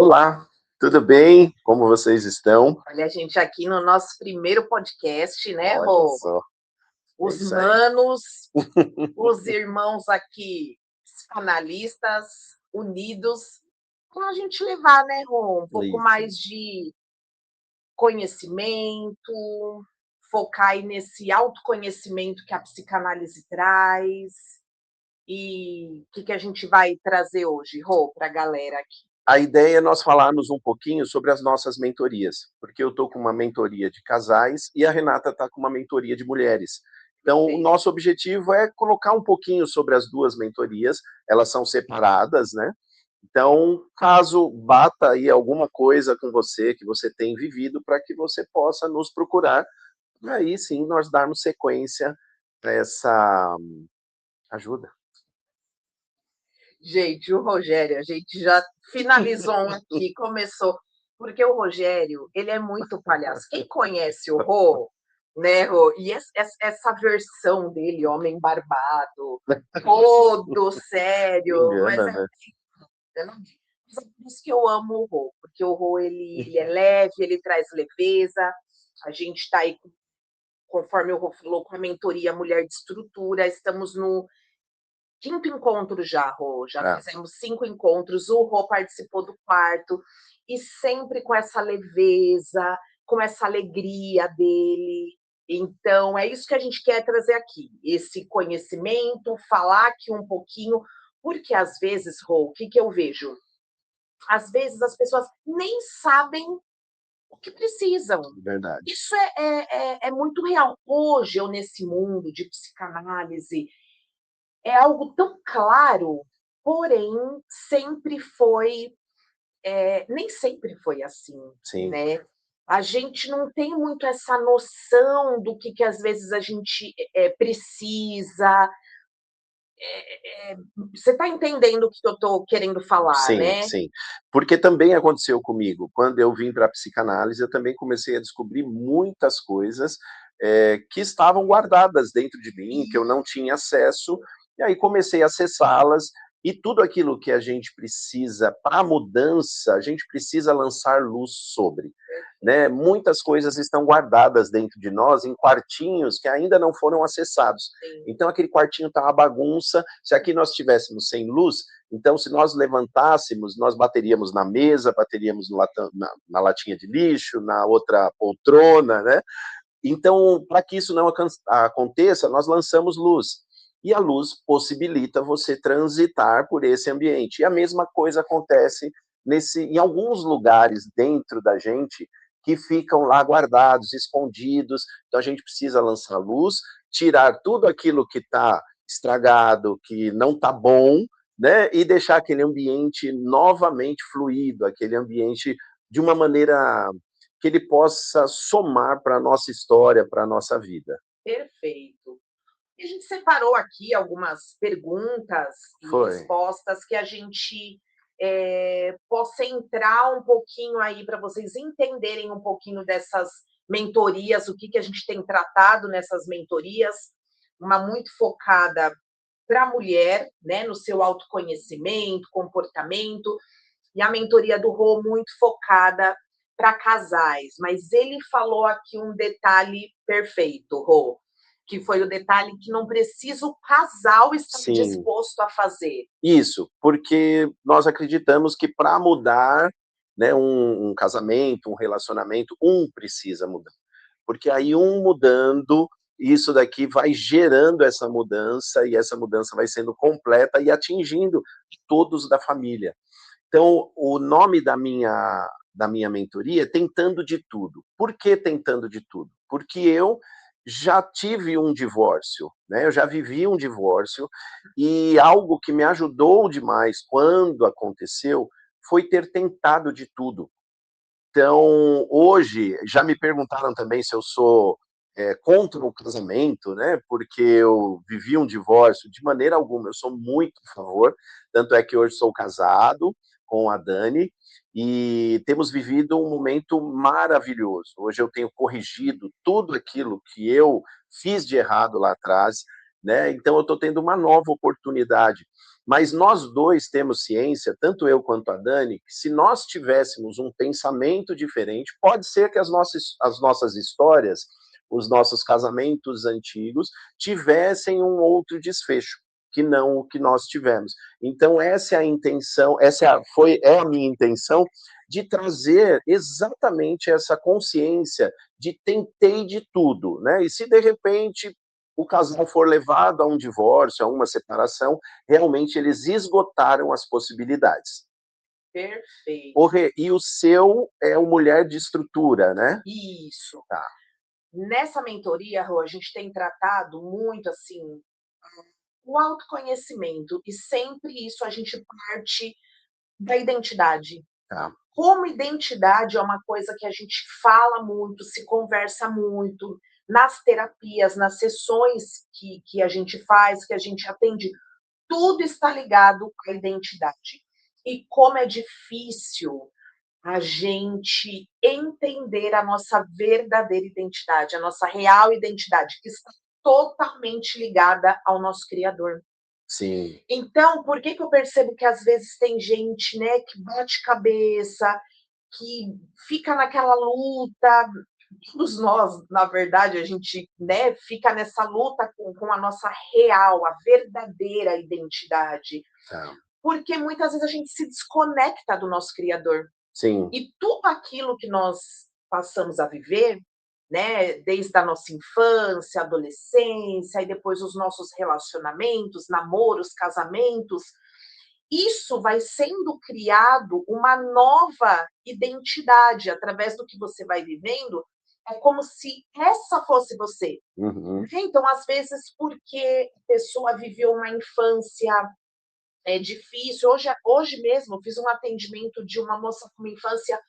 Olá, tudo bem? Como vocês estão? Olha, a gente aqui no nosso primeiro podcast, né, Olha Rô? só, é Os isso aí. manos, os irmãos aqui, psicanalistas, unidos, para a gente levar, né, Rô, um pouco Isso, mais de conhecimento, focar aí nesse autoconhecimento que a psicanálise traz. E o que, que a gente vai trazer hoje, Rô, para a galera aqui? a ideia é nós falarmos um pouquinho sobre as nossas mentorias, porque eu estou com uma mentoria de casais e a Renata está com uma mentoria de mulheres. Então, o Perfeito. nosso objetivo é colocar um pouquinho sobre as duas mentorias, elas são separadas, né? Então, caso bata aí alguma coisa com você que você tem vivido, para que você possa nos procurar, e aí sim nós darmos sequência para essa ajuda. Gente, o Rogério, a gente já finalizou um aqui, começou, porque o Rogério, ele é muito palhaço. Quem conhece o Rô, né, Rô, e essa versão dele, homem barbado, todo sério, mas Engana, é, né? eu não digo. Mas é por isso que eu amo o Rô, porque o Rô, ele é leve, ele traz leveza, a gente está aí, conforme o Rô falou, com a mentoria Mulher de Estrutura, estamos no quinto encontro já, Rô, já Ah, fizemos 5 encontros, o Rô participou do quarto, e sempre com essa leveza, com essa alegria dele. Então, é isso que a gente quer trazer aqui, esse conhecimento, falar aqui um pouquinho, porque às vezes, Rô, o que, que eu vejo? Às vezes as pessoas nem sabem o que precisam. verdade. Isso é muito real. Hoje, eu nesse mundo de psicanálise, é algo tão claro, porém sempre foi, nem sempre foi assim, Sim. né? A gente não tem muito essa noção do que às vezes a gente precisa. Você está entendendo o que eu estou querendo falar, Sim, né? sim. Porque também aconteceu comigo. Quando eu vim para a psicanálise, eu também comecei a descobrir muitas coisas, que estavam guardadas dentro de mim, que eu não tinha acesso, e aí comecei a acessá-las, e tudo aquilo que a gente precisa para a mudança, a gente precisa lançar luz sobre, né. Muitas coisas estão guardadas dentro de nós em quartinhos que ainda não foram acessados. Sim, Então aquele quartinho está uma bagunça, se aqui nós estivéssemos sem luz, então, se nós levantássemos, nós bateríamos na mesa, bateríamos no na latinha de lixo, na outra poltrona, né? Então, para que isso não aconteça, nós lançamos luz. E a luz possibilita você transitar por esse ambiente. E a mesma coisa acontece em alguns lugares dentro da gente que ficam lá guardados, escondidos. Então, a gente precisa lançar luz, tirar tudo aquilo que está estragado, que não está bom, né? E deixar aquele ambiente novamente fluido, aquele ambiente de uma maneira que ele possa somar para a nossa história, para a nossa vida. perfeito. E a gente separou aqui algumas perguntas e Foi. respostas que a gente possa entrar um pouquinho aí para vocês entenderem um pouquinho dessas mentorias, o que, que a gente tem tratado nessas mentorias, uma muito focada para a mulher, né, no seu autoconhecimento, comportamento, e a mentoria do Rô muito focada para casais. Mas ele falou aqui um detalhe perfeito, Rô, que foi o detalhe que não precisa o casal estar Sim, disposto a fazer. isso, porque nós acreditamos que para mudar, né, um casamento, um relacionamento, um precisa mudar. Porque aí um mudando, isso daqui vai gerando essa mudança, e essa mudança vai sendo completa e atingindo todos da família. Então, o nome da minha mentoria é Tentando de Tudo. Por que Tentando de Tudo? Porque eu já tive um divórcio, né? Eu já vivi um divórcio, e algo que me ajudou demais quando aconteceu foi ter tentado de tudo. Então, hoje, já me perguntaram também se eu sou contra o casamento, né? Porque eu vivi um divórcio. De maneira alguma, eu sou muito a favor. Tanto é que hoje sou casado com a Dani e temos vivido um momento maravilhoso. Hoje eu tenho corrigido tudo aquilo que eu fiz de errado lá atrás, né? Então eu estou tendo uma nova oportunidade. Mas nós dois temos ciência, tanto eu quanto a Dani, que se nós tivéssemos um pensamento diferente, pode ser que as nossas histórias, os nossos casamentos antigos, tivessem um outro desfecho, que não o que nós tivemos. Então, essa é a intenção, é a minha intenção, de trazer exatamente essa consciência de tentei de tudo, né? E se de repente o casal for levado a um divórcio, a uma separação, realmente eles esgotaram as possibilidades. Perfeito. E o seu é o Mulher de Estrutura, né? Isso. Tá. Nessa mentoria, Rô, a gente tem tratado muito, assim, o autoconhecimento, e sempre isso a gente parte da identidade. Tá. Como identidade é uma coisa que a gente fala muito, se conversa muito, nas terapias, nas sessões que a gente faz, que a gente atende, tudo está ligado à identidade. E como é difícil a gente entender a nossa verdadeira identidade, a nossa real identidade, que está totalmente ligada ao nosso Criador. Sim. Então, por que eu percebo que às vezes tem gente, né, que bate cabeça, que fica naquela luta, todos nós, na verdade, a gente, né, fica nessa luta com a nossa real, a verdadeira identidade. Tá. Porque muitas vezes a gente se desconecta do nosso Criador. Sim. E tudo aquilo que nós passamos a viver, né, desde a nossa infância, adolescência, e depois os nossos relacionamentos, namoros, casamentos, isso vai sendo criado uma nova identidade através do que você vai vivendo. É como se essa fosse você. Uhum. Então, às vezes, porque a pessoa viveu uma infância difícil. Hoje mesmo eu fiz um atendimento de uma moça com uma infância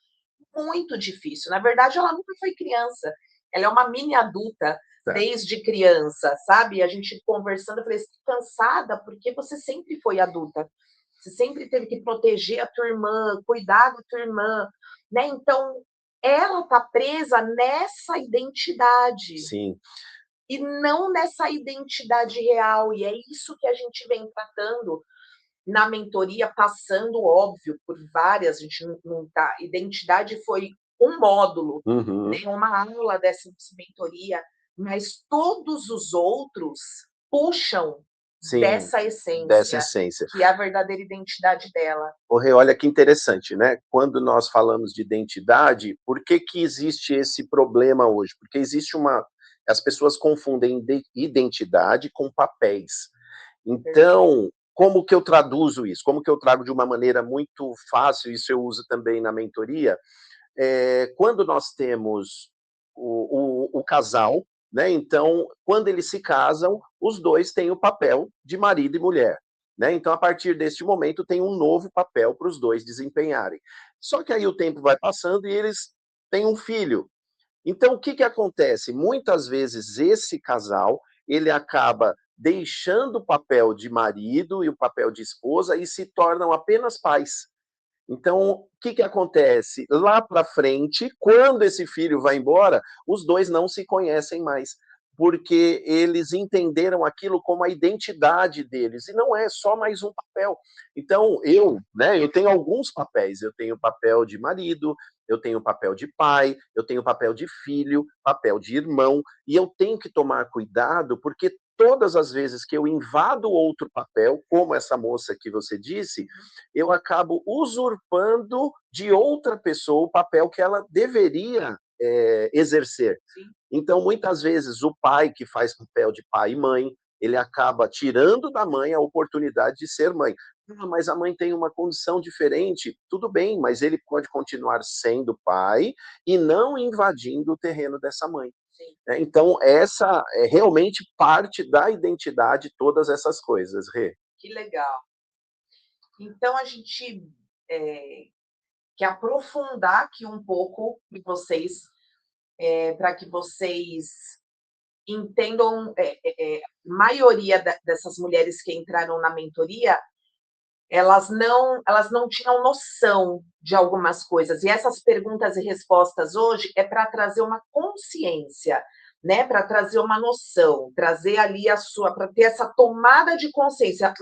muito difícil. Na verdade, ela nunca foi criança. Ela é uma mini adulta desde criança, sabe? A gente conversando, eu falei, você está cansada porque você sempre foi adulta. Você sempre teve que proteger a tua irmã, cuidar da tua irmã, né? Então, ela está presa nessa identidade. Sim. E não nessa identidade real. E é isso que a gente vem tratando na mentoria, passando, óbvio, por várias, a gente não tá. Identidade foi um módulo, Uhum. né, uma aula dessa mentoria, mas todos os outros puxam dessa essência, que é a verdadeira identidade dela. Olha que interessante, né? Quando nós falamos de identidade, por que existe esse problema hoje? Porque existe as pessoas confundem identidade com papéis. Então, como que eu traduzo isso? Como que eu trago de uma maneira muito fácil, isso eu uso também na mentoria, quando nós temos o casal, né, então, quando eles se casam, os dois têm o papel de marido e mulher. Né? Então, a partir deste momento, tem um novo papel para os dois desempenharem. Só que aí o tempo vai passando e eles têm um filho. Então, o que acontece? Muitas vezes esse casal, ele acaba deixando o papel de marido e o papel de esposa e se tornam apenas pais. Então, o que acontece? Lá para frente, quando esse filho vai embora, os dois não se conhecem mais, porque eles entenderam aquilo como a identidade deles, e não é só mais um papel. Então, eu tenho alguns papéis, eu tenho o papel de marido, eu tenho o papel de pai, eu tenho o papel de filho, papel de irmão, e eu tenho que tomar cuidado, porque todas as vezes que eu invado outro papel, como essa moça que você disse, eu acabo usurpando de outra pessoa o papel que ela deveria exercer. Sim. Então, muitas vezes, o pai que faz papel de pai e mãe, ele acaba tirando da mãe a oportunidade de ser mãe. Ah, mas a mãe tem uma condição diferente. Tudo bem, mas ele pode continuar sendo pai e não invadindo o terreno dessa mãe. Então, essa é realmente parte da identidade, todas essas coisas, Rê. Que legal. Então, a gente quer aprofundar aqui um pouco de vocês, para que vocês entendam, maioria dessas mulheres que entraram na mentoria, elas não tinham noção de algumas coisas. E essas perguntas e respostas hoje é para trazer uma consciência, né, para trazer uma noção, trazer ali a sua, para ter essa tomada de consciência,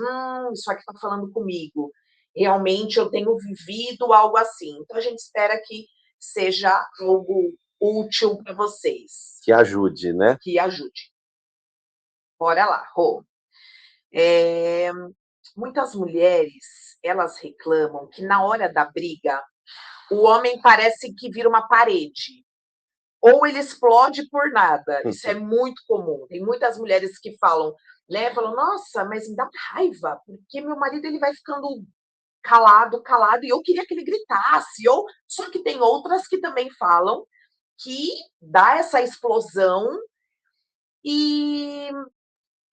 isso aqui está falando comigo, realmente eu tenho vivido algo assim. Então a gente espera que seja algo útil para vocês. Que ajude, né? Que ajude. Bora lá, Rô. Muitas mulheres, elas reclamam que na hora da briga, o homem parece que vira uma parede, ou ele explode por nada. Isso é muito comum. Tem muitas mulheres que falam, né? Falam, nossa, mas me dá raiva, porque meu marido ele vai ficando calado, calado, e eu queria que ele gritasse. Ou só que tem outras que também falam que dá essa explosão. E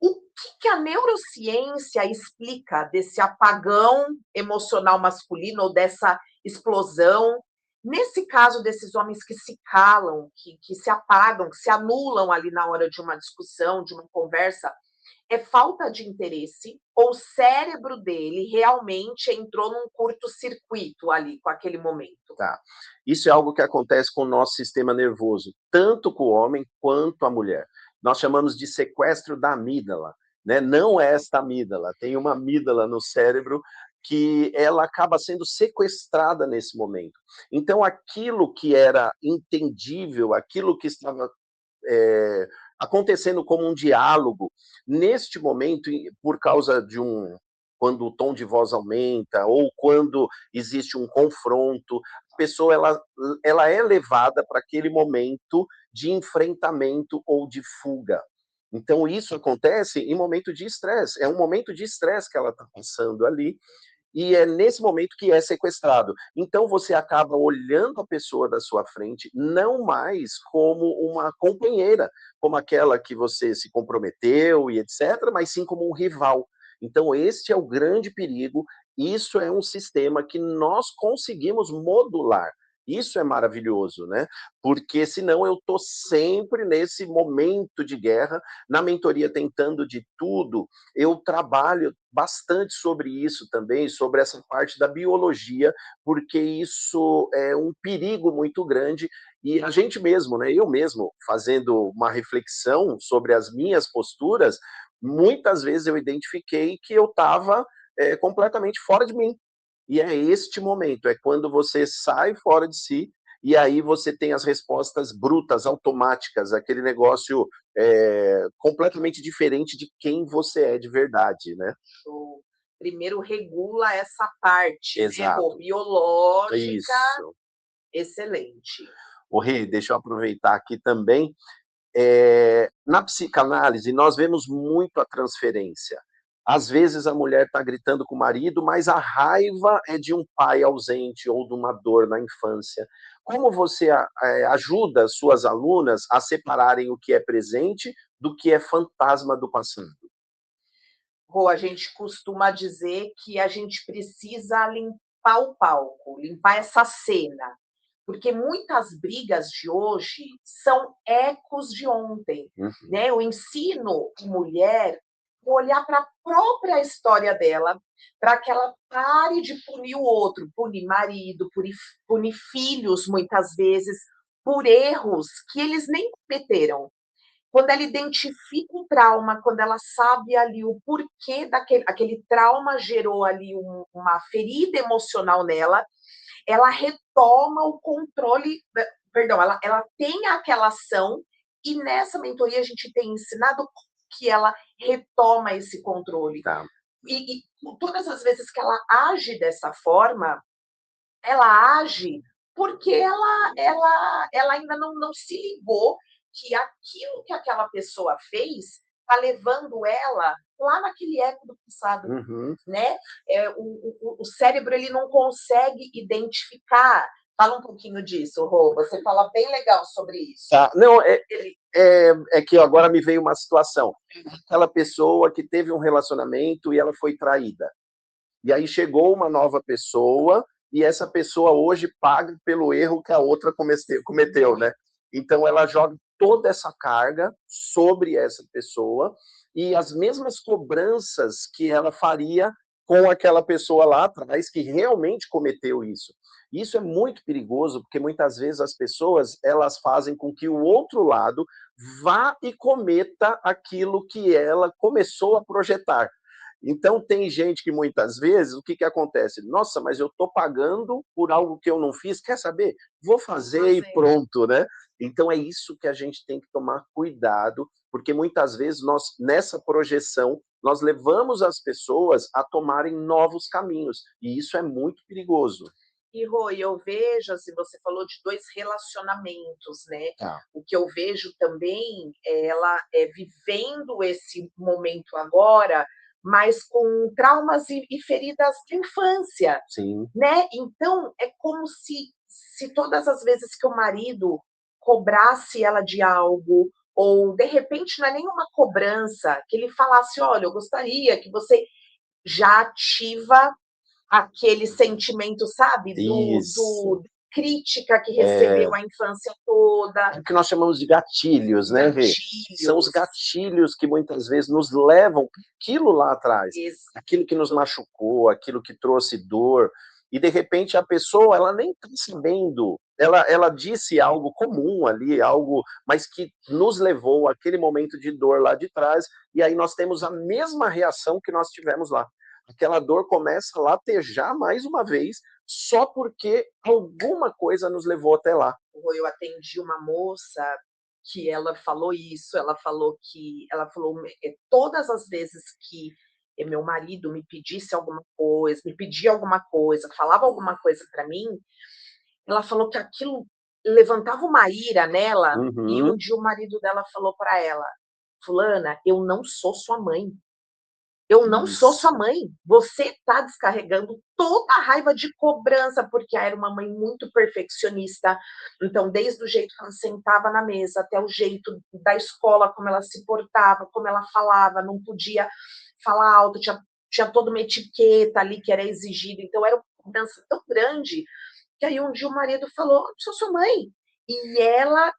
o que a neurociência explica desse apagão emocional masculino ou dessa explosão? Nesse caso desses homens que se calam, que se apagam, que se anulam ali na hora de uma discussão, de uma conversa, é falta de interesse ou o cérebro dele realmente entrou num curto-circuito ali com aquele momento? Tá. Isso é algo que acontece com o nosso sistema nervoso, tanto com o homem quanto a mulher. Nós chamamos de sequestro da amígdala, né? Não é esta amígdala, tem uma amígdala no cérebro que ela acaba sendo sequestrada nesse momento. Então, aquilo que era entendível, aquilo que estava acontecendo como um diálogo, neste momento, por causa de quando o tom de voz aumenta ou quando existe um confronto, a pessoa ela é levada para aquele momento de enfrentamento ou de fuga. Então, isso acontece em momento de estresse. É um momento de estresse que ela está passando ali, e é nesse momento que é sequestrado. Então você acaba olhando a pessoa da sua frente não mais como uma companheira, como aquela que você se comprometeu e etc., mas sim como um rival. Então este é o grande perigo, isso é um sistema que nós conseguimos modular. Isso é maravilhoso, né? Porque senão eu estou sempre nesse momento de guerra, na mentoria tentando de tudo, eu trabalho bastante sobre isso também, sobre essa parte da biologia, porque isso é um perigo muito grande e a gente mesmo, né, eu mesmo, fazendo uma reflexão sobre as minhas posturas, muitas vezes eu identifiquei que eu estava completamente fora de mim. E é este momento, é quando você sai fora de si e aí você tem as respostas brutas, automáticas, aquele negócio completamente diferente de quem você é de verdade, né? Show. Primeiro regula essa parte, né, Exato. biológica. Isso. Excelente. O Rê, deixa eu aproveitar aqui também. Na psicanálise, nós vemos muito a transferência. Às vezes a mulher está gritando com o marido, mas a raiva é de um pai ausente ou de uma dor na infância. Como você ajuda suas alunas a separarem o que é presente do que é fantasma do passado? Rô, a gente costuma dizer que a gente precisa limpar o palco, limpar essa cena, porque muitas brigas de hoje são ecos de ontem, né? Eu ensino a mulher a olhar para a própria história dela, para que ela pare de punir o outro, punir marido, punir filhos, muitas vezes, por erros que eles nem cometeram. Quando ela identifica um trauma, quando ela sabe ali o porquê aquele trauma gerou ali uma ferida emocional nela, ela retoma o controle, perdão, ela tem aquela ação, e nessa mentoria a gente tem ensinado que ela retoma esse controle. Tá. E todas as vezes que ela age dessa forma, ela age porque ela ainda não se ligou que aquilo que aquela pessoa fez está levando ela lá naquele eco do passado, né? O cérebro ele não consegue identificar. Fala um pouquinho disso, Rô. Você fala bem legal sobre isso. Tá. Não, é que agora me veio uma situação. Aquela pessoa que teve um relacionamento e ela foi traída. E aí chegou uma nova pessoa e essa pessoa hoje paga pelo erro que a outra cometeu, né? Então ela joga toda essa carga sobre essa pessoa e as mesmas cobranças que ela faria com aquela pessoa lá atrás que realmente cometeu isso. Isso é muito perigoso, porque muitas vezes as pessoas, elas fazem com que o outro lado vá e cometa aquilo que ela começou a projetar. Então tem gente que muitas vezes, o que acontece? Nossa, mas eu estou pagando por algo que eu não fiz, quer saber? Vou fazer e pronto, né? Então é isso que a gente tem que tomar cuidado, porque muitas vezes nós, nessa projeção, nós levamos as pessoas a tomarem novos caminhos, e isso é muito perigoso. E, Rô, eu vejo, assim, você falou de 2 relacionamentos, né? Ah, O que eu vejo também, ela é vivendo esse momento agora, mas com traumas e feridas de infância, sim, né? Então, é como se todas as vezes que o marido cobrasse ela de algo, ou de repente não é nenhuma cobrança, que ele falasse: olha, eu gostaria que você já ativa aquele sentimento, sabe, isso. crítica que É, recebeu a infância toda, é o que nós chamamos de gatilhos, né, Rê? São os gatilhos. gatilhos que muitas vezes nos levam para aquilo lá atrás, aquilo que nos Exato. machucou, aquilo que trouxe dor, e de repente a pessoa, ela nem está sabendo, ela disse algo comum ali, algo, mas que nos levou àquele momento de dor lá de trás, e aí nós temos a mesma reação que nós tivemos lá. Aquela dor começa a latejar mais uma vez, só porque alguma coisa nos levou até lá. Eu atendi uma moça que ela falou isso, ela falou todas as vezes que meu marido me pedisse alguma coisa, me pedia alguma coisa, falava alguma coisa para mim, ela falou que aquilo levantava uma ira nela, e um Uhum. dia o marido dela falou para ela: "Fulana, eu não sou sua mãe. Eu não sou sua Isso. mãe. Você está descarregando toda a raiva de cobrança", porque era uma mãe muito perfeccionista. Então, desde o jeito que ela sentava na mesa, até o jeito da escola, como ela se portava, como ela falava, não podia falar alto, tinha toda uma etiqueta ali que era exigida. Então, era uma cobrança tão grande que aí um dia o marido falou: "Não sou sua mãe". E ela,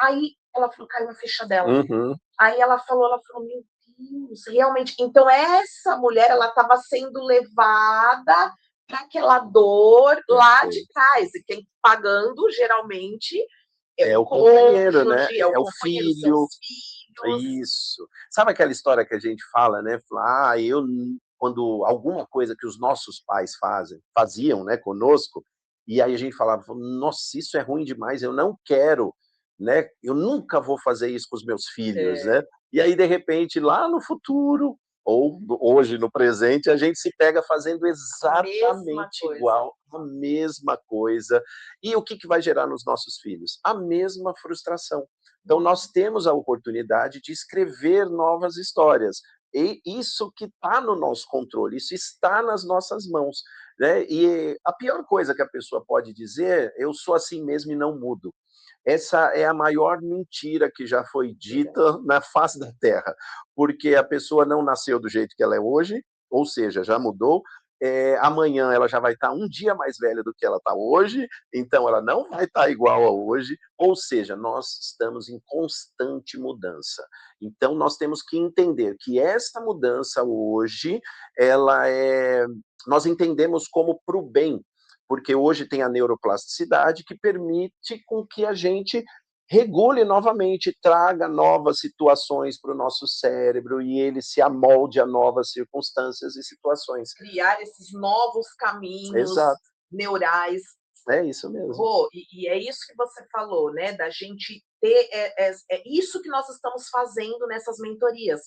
aí ela falou, caiu a ficha dela. Uhum. Aí ela falou: "Meu Deus, realmente". Então essa mulher, ela estava sendo levada para aquela dor lá de Perfeito. trás, e quem pagando geralmente é É o o companheiro, né, cônjuge, é o é o companheiro, são filho. os filhos. Isso. Sabe aquela história que a gente fala, né, fala: "Ah, eu n", quando alguma coisa que os nossos pais faziam, né, conosco, e aí a gente falava: "Nossa, isso é ruim demais, eu não quero, né, eu nunca vou fazer isso com os meus filhos", É, né. E aí, de repente, lá no futuro, ou hoje no presente, a gente se pega fazendo mesma exatamente coisa. igual, a mesma coisa. E o que vai gerar nos nossos filhos? A mesma frustração. Então, nós temos a oportunidade de escrever novas histórias. E isso que está no nosso controle, isso está nas nossas mãos. Né? E a pior coisa que a pessoa pode dizer, eu sou assim mesmo e não mudo. Essa é a maior mentira que já foi dita na face da Terra, porque a pessoa não nasceu do jeito que ela é hoje, ou seja, já mudou. Amanhã ela já vai estar um dia mais velha do que ela está hoje, então ela não vai estar igual a hoje, ou seja, nós estamos em constante mudança. Então nós temos que entender que esta mudança hoje, ela é, nós entendemos como para o bem, porque hoje tem a neuroplasticidade que permite com que a gente regule novamente, traga novas situações para o nosso cérebro e ele se amolde a novas circunstâncias e situações. Criar esses novos caminhos Exato, neurais. é isso mesmo. Rô, e é isso que você falou, né, da gente ter, é isso que nós estamos fazendo nessas mentorias,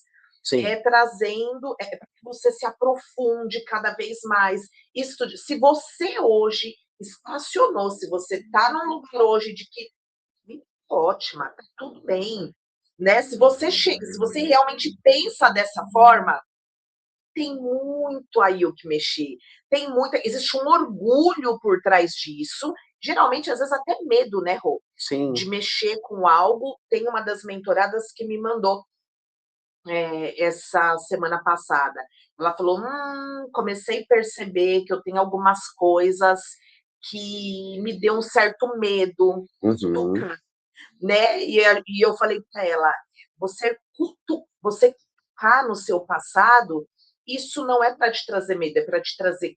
Sim, trazendo, para que você se aprofunde cada vez mais, estude. Se você hoje estacionou, se você está num lugar hoje de que ótima, tá tudo bem, né? Se você realmente pensa dessa forma, tem muito aí o que mexer. Tem muita, existe um orgulho por trás disso, geralmente, às vezes, até medo, né, Rô? De sim. mexer com algo. Tem uma das mentoradas que me mandou essa semana passada. Ela falou: comecei a perceber que eu tenho algumas coisas que me deu um certo medo de Uhum. tocar, né? E eu falei para ela: você tocar no seu passado, isso não é para te trazer medo, é para te trazer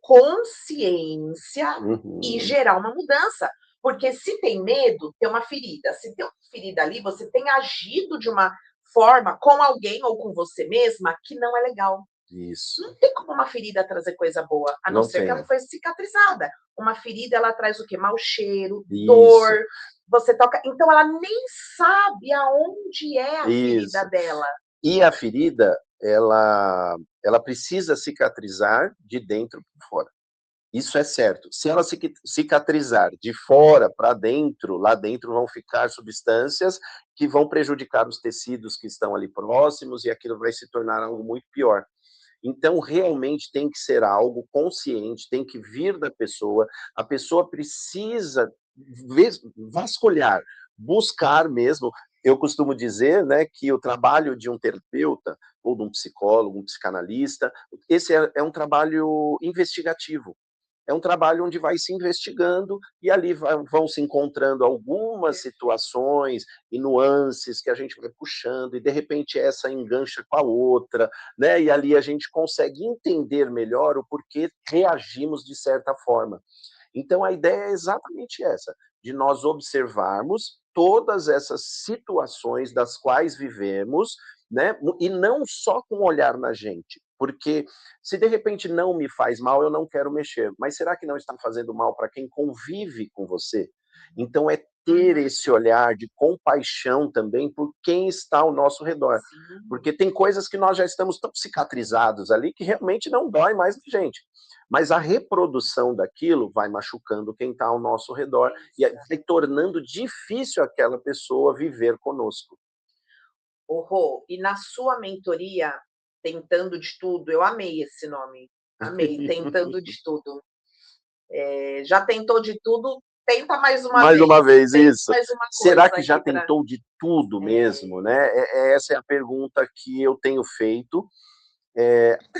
consciência e gerar uma mudança. Porque se tem medo, tem uma ferida. Se tem uma ferida ali, você tem agido de uma forma com alguém ou com você mesma que não é legal. Isso. Não tem como uma ferida trazer coisa boa, a não ser que ela foi cicatrizada. Uma ferida, ela traz o quê? Mau cheiro, dor. Você toca. Então, ela nem sabe aonde é a ferida dela. E a ferida, ela precisa cicatrizar de dentro para fora. Isso é certo. Se ela cicatrizar de fora para dentro, lá dentro vão ficar substâncias que vão prejudicar os tecidos que estão ali próximos e aquilo vai se tornar algo muito pior. Então, realmente tem que ser algo consciente, tem que vir da pessoa, a pessoa precisa vasculhar, buscar mesmo. Eu costumo dizer, né, que o trabalho de um terapeuta, ou de um psicólogo, um psicanalista, esse é um trabalho investigativo. É um trabalho onde vai se investigando e ali vão se encontrando algumas situações e nuances que a gente vai puxando e de repente essa engancha com a outra, né? E ali a gente consegue entender melhor o porquê reagimos de certa forma. Então a ideia é exatamente essa, de nós observarmos todas essas situações das quais vivemos, né? E não só com um olhar na gente, porque se de repente não me faz mal, eu não quero mexer. Mas será que não está fazendo mal para quem convive com você? Então é ter esse olhar de compaixão também por quem está ao nosso redor. Porque tem coisas que nós já estamos tão cicatrizados ali que realmente não dói mais na gente. Mas a reprodução daquilo vai machucando quem está ao nosso redor e vai tornando difícil aquela pessoa viver conosco. Rô, e na sua mentoria, Tentando de Tudo, eu amei esse nome, amei, Tentando de Tudo. Já tentou de tudo, tenta mais uma vez. Mais uma vez, isso. Será que já pra... tentou de tudo mesmo, né? Essa é a pergunta que eu tenho feito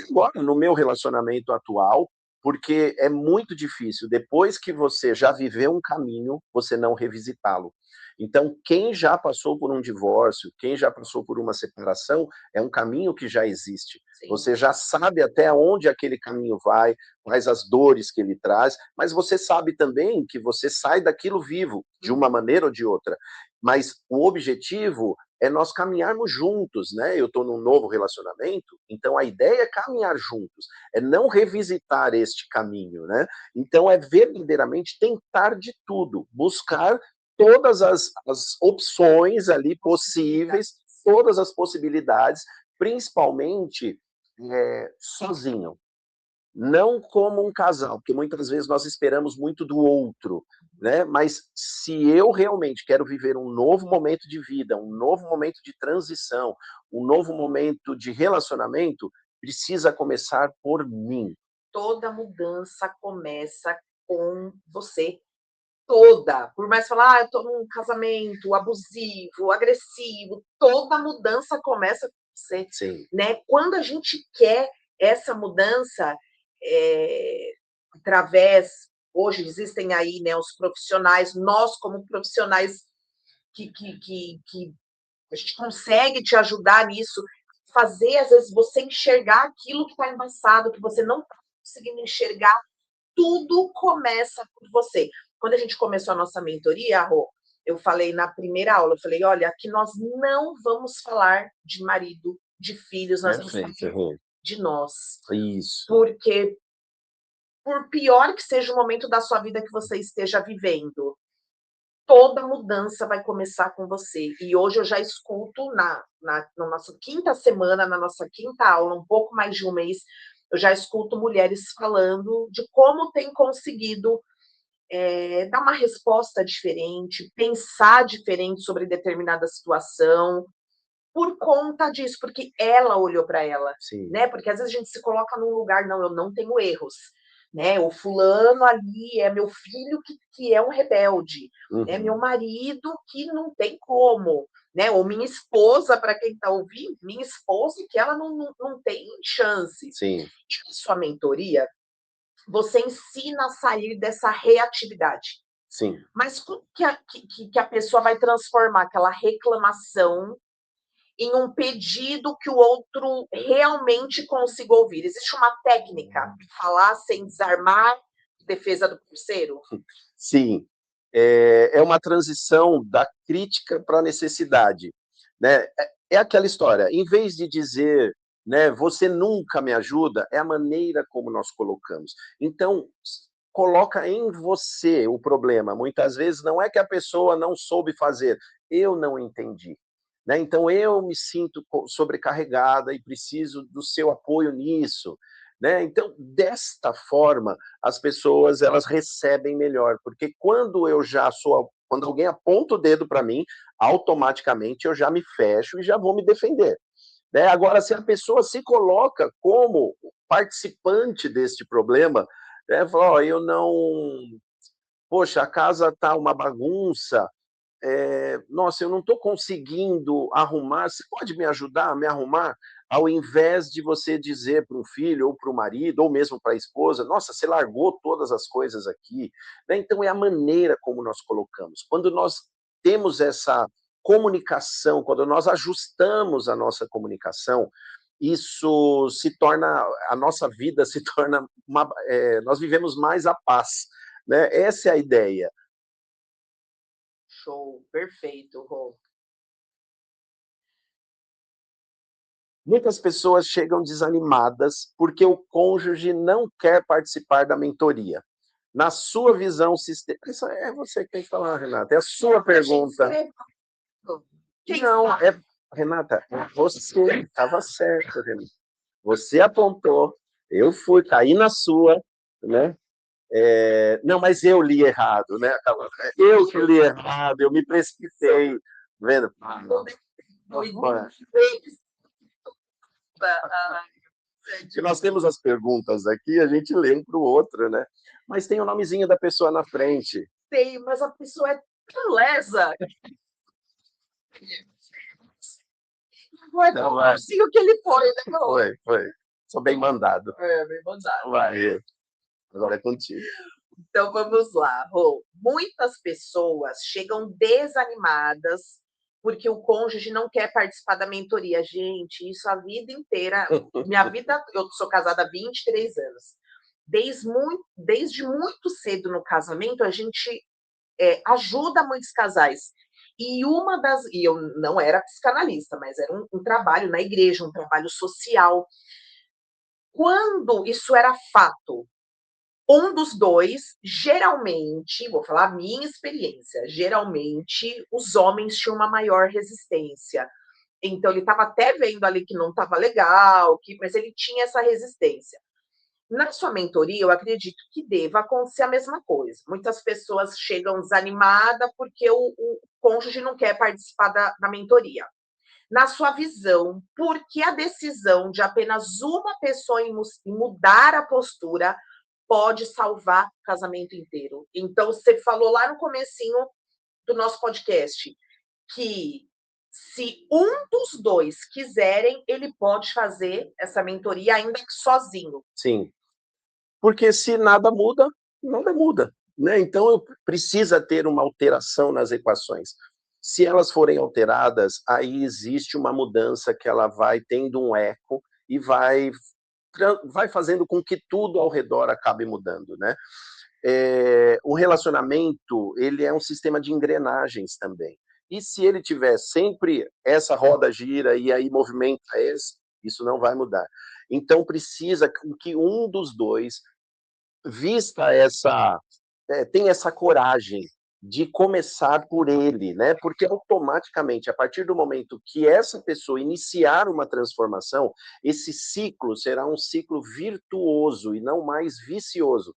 agora no meu relacionamento atual, porque é muito difícil, depois que você já viveu um caminho, você não revisitá-lo. Então, quem já passou por um divórcio, quem já passou por uma separação, é um caminho que já existe. Sim. Você já sabe até onde aquele caminho vai, quais as dores que ele traz, mas você sabe também que você sai daquilo vivo, de uma maneira ou de outra. Mas o objetivo é nós caminharmos juntos, né? Eu estou num novo relacionamento, então a ideia é caminhar juntos, é não revisitar este caminho, né? Então é verdadeiramente tentar de tudo, buscar todas as opções ali possíveis, todas as possibilidades, principalmente sozinho. Não como um casal, porque muitas vezes nós esperamos muito do outro, né? Mas se eu realmente quero viver um novo momento de vida, um novo momento de transição, um novo momento de relacionamento, precisa começar por mim. Toda mudança começa com você. Toda. Por mais falar, eu tô num casamento abusivo, agressivo, toda mudança começa com você. Sim. Né? Quando a gente quer essa mudança, através, hoje existem aí, né, os profissionais, nós como profissionais que a gente consegue te ajudar nisso, fazer, às vezes, você enxergar aquilo que está embaçado, que você não está conseguindo enxergar, tudo começa por você. Quando a gente começou a nossa mentoria, Rô, eu falei na primeira aula, eu falei, olha, aqui nós não vamos falar de marido, de filhos, nós vamos falar de nós. Isso. Porque, por pior que seja o momento da sua vida que você esteja vivendo, toda mudança vai começar com você. E hoje eu já escuto, na nossa quinta semana, na nossa quinta aula, um pouco mais de um mês, eu já escuto mulheres falando de como tem conseguido dar uma resposta diferente, pensar diferente sobre determinada situação, por conta disso, porque ela olhou para ela. Sim. Né? Porque às vezes a gente se coloca num lugar, não, eu não tenho erros. Né? O fulano ali é meu filho que é um rebelde, é meu marido que não tem como, né? Ou minha esposa, para quem está ouvindo, minha esposa que ela não tem chance. Sim. E na sua mentoria, você ensina a sair dessa reatividade. Sim. Mas como que a pessoa vai transformar aquela reclamação em um pedido que o outro realmente consiga ouvir? Existe uma técnica para falar sem desarmar defesa do parceiro? Sim, é uma transição da crítica para a necessidade, né? É aquela história, em vez de dizer, né, você nunca me ajuda, é a maneira como nós colocamos. Então, coloca em você o problema. Muitas vezes não é que a pessoa não soube fazer, eu não entendi. Né? Então, eu me sinto sobrecarregada e preciso do seu apoio nisso. Né? Então, desta forma, as pessoas elas recebem melhor, porque quando alguém aponta o dedo para mim, automaticamente eu já me fecho e já vou me defender. Né? Agora, se a pessoa se coloca como participante deste problema, né, fala, ó, eu não, poxa, a casa tá uma bagunça, nossa, eu não estou conseguindo arrumar, você pode me ajudar a me arrumar? Ao invés de você dizer para um filho, ou para o marido, ou mesmo para a esposa, nossa, você largou todas as coisas aqui. Né? Então, é a maneira como nós colocamos. Quando nós temos essa comunicação, quando nós ajustamos a nossa comunicação, isso se torna, a nossa vida se torna, nós vivemos mais a paz. Né? Essa é a ideia. Show, perfeito, Rô. Muitas pessoas chegam desanimadas porque o cônjuge não quer participar da mentoria. Na sua visão sistêmica, isso é você que tem que falar, Renata, é a sua pergunta. Não, Renata, você estava certo, Renata. Você apontou, eu fui, caí na sua, né? Não, mas eu li errado, né? Eu que li errado, eu me precipitei, vendo? Se nós temos as perguntas aqui, a gente lê um para o outro, né? Mas tem o nomezinho da pessoa na frente. Tem, mas a pessoa é tão lesa. Não é tão cursinho que ele foi, né? Foi. Sou bem mandado. Bem mandado. Vai, agora é contigo. Então vamos lá, Rô. Muitas pessoas chegam desanimadas porque o cônjuge não quer participar da mentoria. Gente, isso a vida inteira. Minha vida, eu sou casada há 23 anos. Desde muito cedo no casamento, a gente ajuda muitos casais. E eu não era psicanalista, mas era um trabalho na igreja, um trabalho social. Quando isso era fato, um dos dois, geralmente, vou falar a minha experiência, geralmente os homens tinham uma maior resistência. Então, ele estava até vendo ali que não estava legal, mas ele tinha essa resistência. Na sua mentoria, eu acredito que deva acontecer a mesma coisa. Muitas pessoas chegam desanimadas porque o cônjuge não quer participar da mentoria. Na sua visão, por que a decisão de apenas uma pessoa em mudar a postura pode salvar o casamento inteiro? Então, você falou lá no comecinho do nosso podcast que se um dos dois quiserem, ele pode fazer essa mentoria ainda que sozinho. Sim. Porque se nada muda, nada muda. Né? Então, precisa ter uma alteração nas equações. Se elas forem alteradas, aí existe uma mudança que ela vai tendo um eco e vai fazendo com que tudo ao redor acabe mudando. Né? O relacionamento, ele é um sistema de engrenagens também. E se ele tiver sempre essa roda gira e aí movimenta isso não vai mudar. Então, precisa que um dos dois vista tem essa coragem de começar por ele, né? Porque automaticamente, a partir do momento que essa pessoa iniciar uma transformação, esse ciclo será um ciclo virtuoso e não mais vicioso.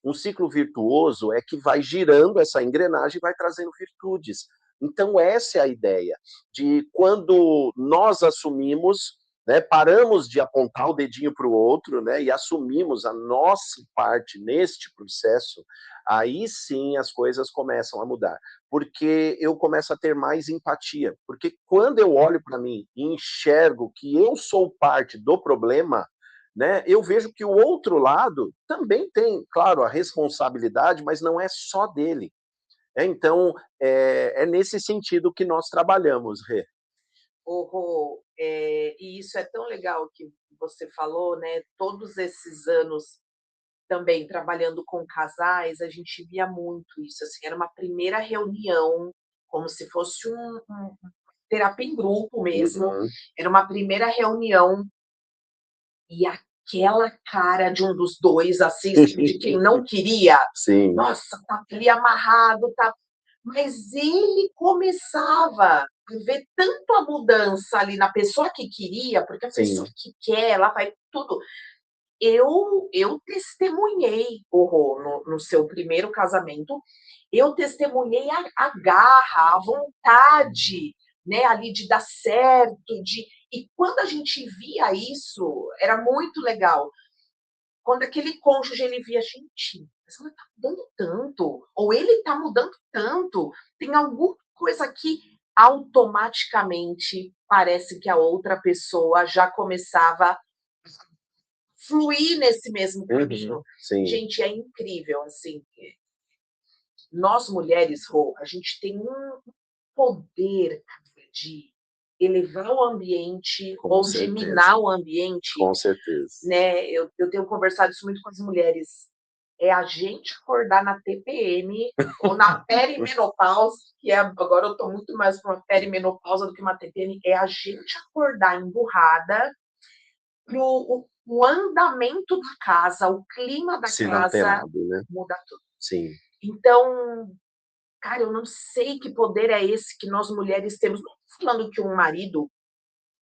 Um ciclo virtuoso é que vai girando essa engrenagem e vai trazendo virtudes. Então, essa é a ideia, de quando nós assumimos, né, paramos de apontar o dedinho para o outro, né, e assumimos a nossa parte neste processo, aí sim as coisas começam a mudar. Porque eu começo a ter mais empatia. Porque quando eu olho para mim e enxergo que eu sou parte do problema, né, eu vejo que o outro lado também tem, claro, a responsabilidade, mas não é só dele. Então, é nesse sentido que nós trabalhamos, Rê. E isso é tão legal que você falou, né? Todos esses anos também trabalhando com casais, a gente via muito isso, assim, era uma primeira reunião, como se fosse um terapia em grupo mesmo, Uhum. era uma primeira reunião e aquela cara de um dos dois, assim, sabe, de quem não queria, Sim, nossa, tá ali amarrado, tá, mas ele começava a ver tanto a mudança ali na pessoa que queria, porque a pessoa sim. que quer, ela vai tudo. Eu testemunhei horror no seu primeiro casamento, eu testemunhei a garra, a vontade, né, ali de dar certo, e quando a gente via isso, era muito legal. Quando aquele cônjuge ele via, gente, mas ela tá mudando tanto, ou ele tá mudando tanto, tem alguma coisa que automaticamente parece que a outra pessoa já começava fluir nesse mesmo Uhum. caminho. Sim, Gente, é incrível, assim, nós mulheres, Rô, a gente tem um poder de elevar o ambiente com ou de certeza, minar o ambiente, com certeza. né? Eu tenho conversado isso muito com as mulheres. É a gente acordar na TPM ou na perimenopausa, que é, agora eu estou muito mais para uma perimenopausa do que uma TPM, é a gente acordar emburrada o andamento da casa, o clima da Ser casa alterado, né. muda tudo. Sim. Então, cara, eu não sei que poder é esse que nós mulheres temos. Não estou falando que um marido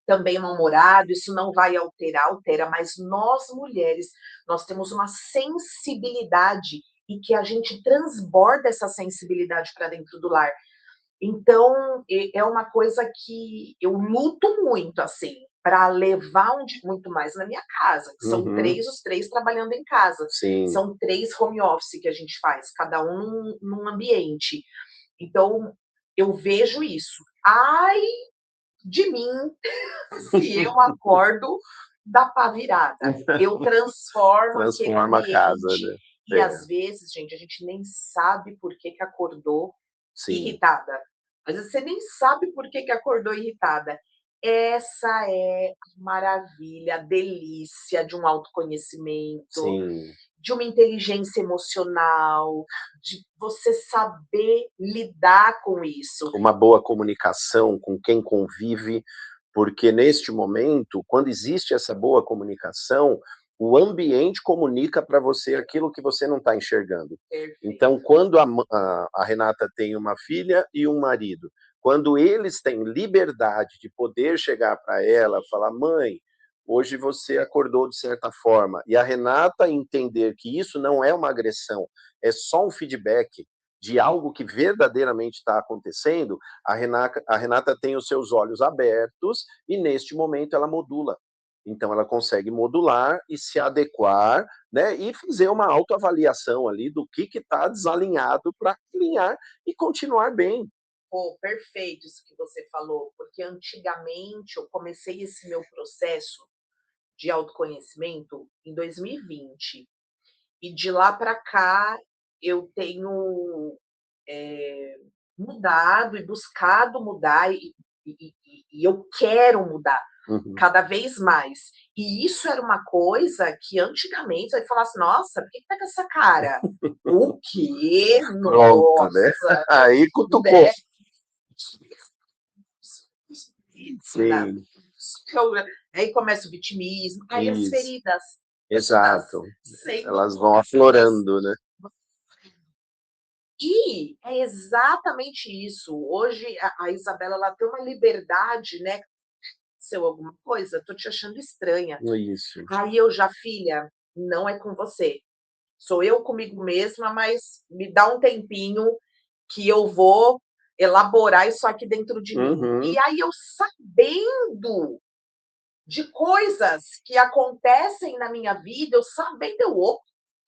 também mal-humorado, isso não vai alterar, altera, mas nós mulheres, nós temos uma sensibilidade e que a gente transborda essa sensibilidade para dentro do lar. Então, é uma coisa que eu luto muito, assim, para levar muito mais na minha casa, que são Uhum. os três trabalhando em casa. Sim. São 3 home office que a gente faz, cada um num ambiente. Então, eu vejo isso. Ai de mim se eu acordo da pá virada. Eu transformo aquele Transforma a casa, ambiente né. e, É, às vezes, gente, a gente nem sabe por que que acordou sim, irritada. Às vezes você nem sabe por que que acordou irritada. Essa é a maravilha, a delícia de um autoconhecimento, sim. de uma inteligência emocional, de você saber lidar com isso. Uma boa comunicação com quem convive, porque neste momento, quando existe essa boa comunicação, o ambiente comunica para você aquilo que você não está enxergando. Então, Perfeito. quando a Renata tem uma filha e um marido, quando eles têm liberdade de poder chegar para ela, falar: mãe, hoje você acordou de certa forma, e a Renata entender que isso não é uma agressão, é só um feedback de algo que verdadeiramente está acontecendo, a Renata tem os seus olhos abertos e neste momento ela modula. Então ela consegue modular e se adequar, né, e fazer uma autoavaliação ali do que está desalinhado para alinhar e continuar bem. Pô, perfeito isso que você falou, porque antigamente eu comecei esse meu processo de autoconhecimento em 2020 e de lá para cá eu tenho mudado e buscado mudar e eu quero mudar Uhum. cada vez mais. E isso era uma coisa que antigamente você falava assim, nossa, por que tá com essa cara? O quê? Pronto, né? Nossa, Aí cutucou. né? Na, Sim, aí começa o vitimismo, aí as isso, feridas das exato. sendo Elas vão curadas. aflorando, né? E é exatamente isso. Hoje a Isabela ela tem uma liberdade, né? Se eu alguma coisa, tô te achando estranha. Isso. Aí eu já, filha, não é com você. Sou eu comigo mesma, mas me dá um tempinho que eu vou elaborar isso aqui dentro de mim. E Uhum. aí eu sabendo de coisas que acontecem na minha vida, eu sabendo,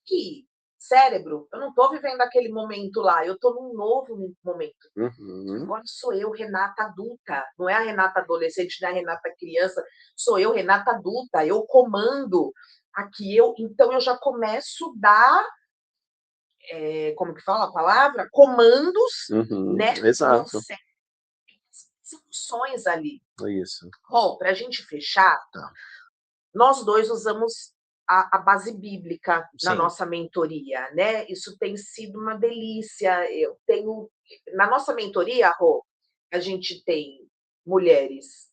que cérebro, eu não estou vivendo aquele momento lá, eu estou num novo momento. Uhum. Agora sou eu, Renata adulta, não é a Renata adolescente, não é a Renata criança, sou eu, Renata adulta, eu comando aqui, então eu já começo a dar, como que fala a palavra? Comandos, Uhum. né, no meu Exato. cérebro. soluções ali. Isso. Bom, para a gente fechar, Tá. nós dois usamos a base bíblica na Sim. nossa mentoria, né? Isso tem sido uma delícia. Eu tenho, na nossa mentoria, Rô, a gente tem mulheres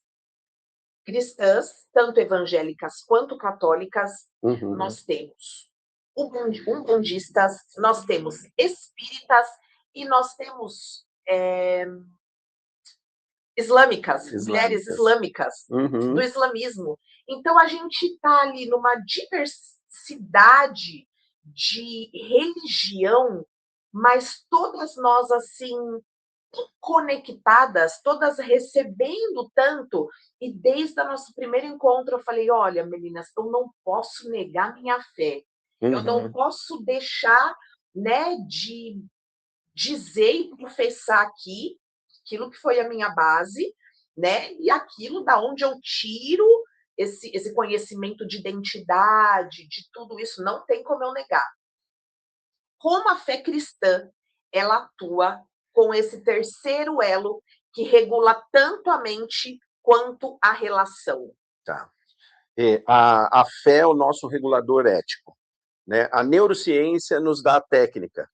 cristãs, tanto evangélicas quanto católicas, Uhum. nós temos umbandistas, nós temos espíritas e nós temos mulheres islâmicas, Uhum. do islamismo. Então, a gente está ali numa diversidade de religião, mas todas nós, assim, conectadas, todas recebendo tanto. E desde o nosso primeiro encontro, eu falei: olha, meninas, eu não posso negar minha fé. Eu não posso deixar, né, de dizer e professar aqui aquilo que foi a minha base, né? E aquilo da onde eu tiro esse conhecimento de identidade, de tudo isso, não tem como eu negar. Como a fé cristã, ela atua com esse terceiro elo que regula tanto a mente quanto a relação. Tá. A fé é o nosso regulador ético, né? A neurociência nos dá a técnica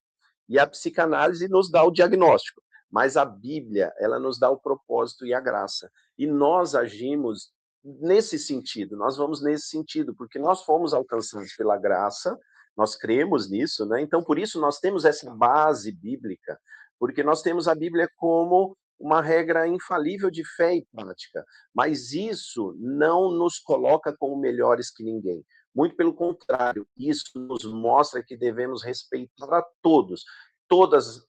e a psicanálise nos dá o diagnóstico, mas a Bíblia, ela nos dá o propósito e a graça. E nós agimos nesse sentido, nós vamos nesse sentido, porque nós fomos alcançados pela graça, nós cremos nisso, né? Então, por isso, nós temos essa base bíblica, porque nós temos a Bíblia como uma regra infalível de fé e prática, mas isso não nos coloca como melhores que ninguém. Muito pelo contrário, isso nos mostra que devemos respeitar a todos, todas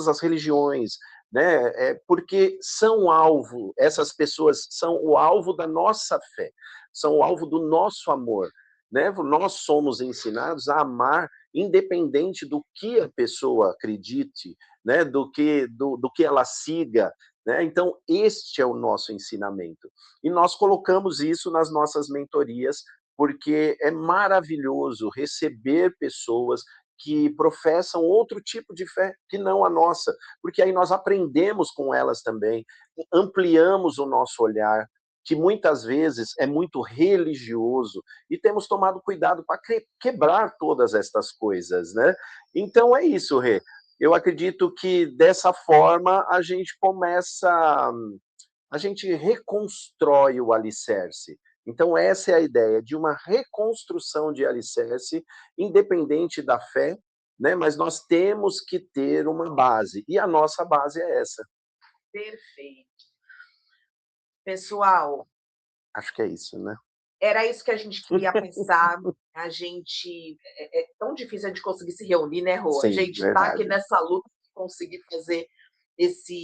as religiões, né? Porque são alvo, essas pessoas são o alvo da nossa fé, são o alvo do nosso amor, né? Nós somos ensinados a amar independente do que a pessoa acredite, né? Do que ela siga, né? Então, este é o nosso ensinamento. E nós colocamos isso nas nossas mentorias, porque é maravilhoso receber pessoas que professam outro tipo de fé que não a nossa, porque aí nós aprendemos com elas também, ampliamos o nosso olhar, que muitas vezes é muito religioso, e temos tomado cuidado para quebrar todas estas coisas, né? Então é isso, Rê. Eu acredito que dessa forma a gente começa, a gente reconstrói o alicerce. Então essa é a ideia de uma reconstrução de alicerce, independente da fé, né? Mas nós temos que ter uma base, e a nossa base é essa. Perfeito. Pessoal, acho que é isso, né? Era isso que a gente queria pensar. A gente é tão difícil a gente conseguir se reunir, né, Rô? A Sim, gente está aqui verdade. nessa luta de conseguir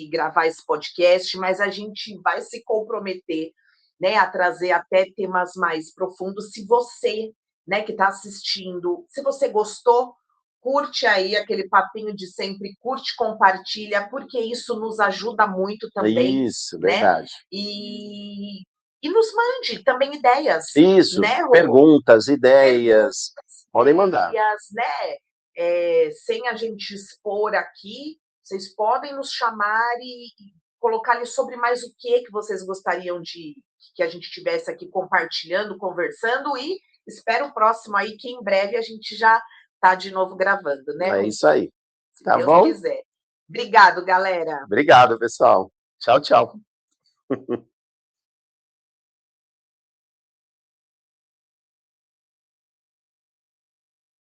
gravar esse podcast, mas a gente vai se comprometer, né, a trazer até temas mais profundos. Se você, né, que está assistindo, se você gostou, curte aí aquele papinho de sempre, curte, compartilha, porque isso nos ajuda muito também, Isso, né? verdade. E nos mande também ideias, Isso, né, Rô? perguntas, ideias, podem mandar. Né? Sem a gente expor aqui, vocês podem nos chamar e colocar ali sobre mais o que vocês gostariam de que a gente estivesse aqui compartilhando, conversando, e espero o próximo aí, que em breve a gente já está de novo gravando, né, Rô? É isso aí. Se Tá Deus bom? quiser. Obrigado, galera. Obrigado, pessoal. Tchau, tchau.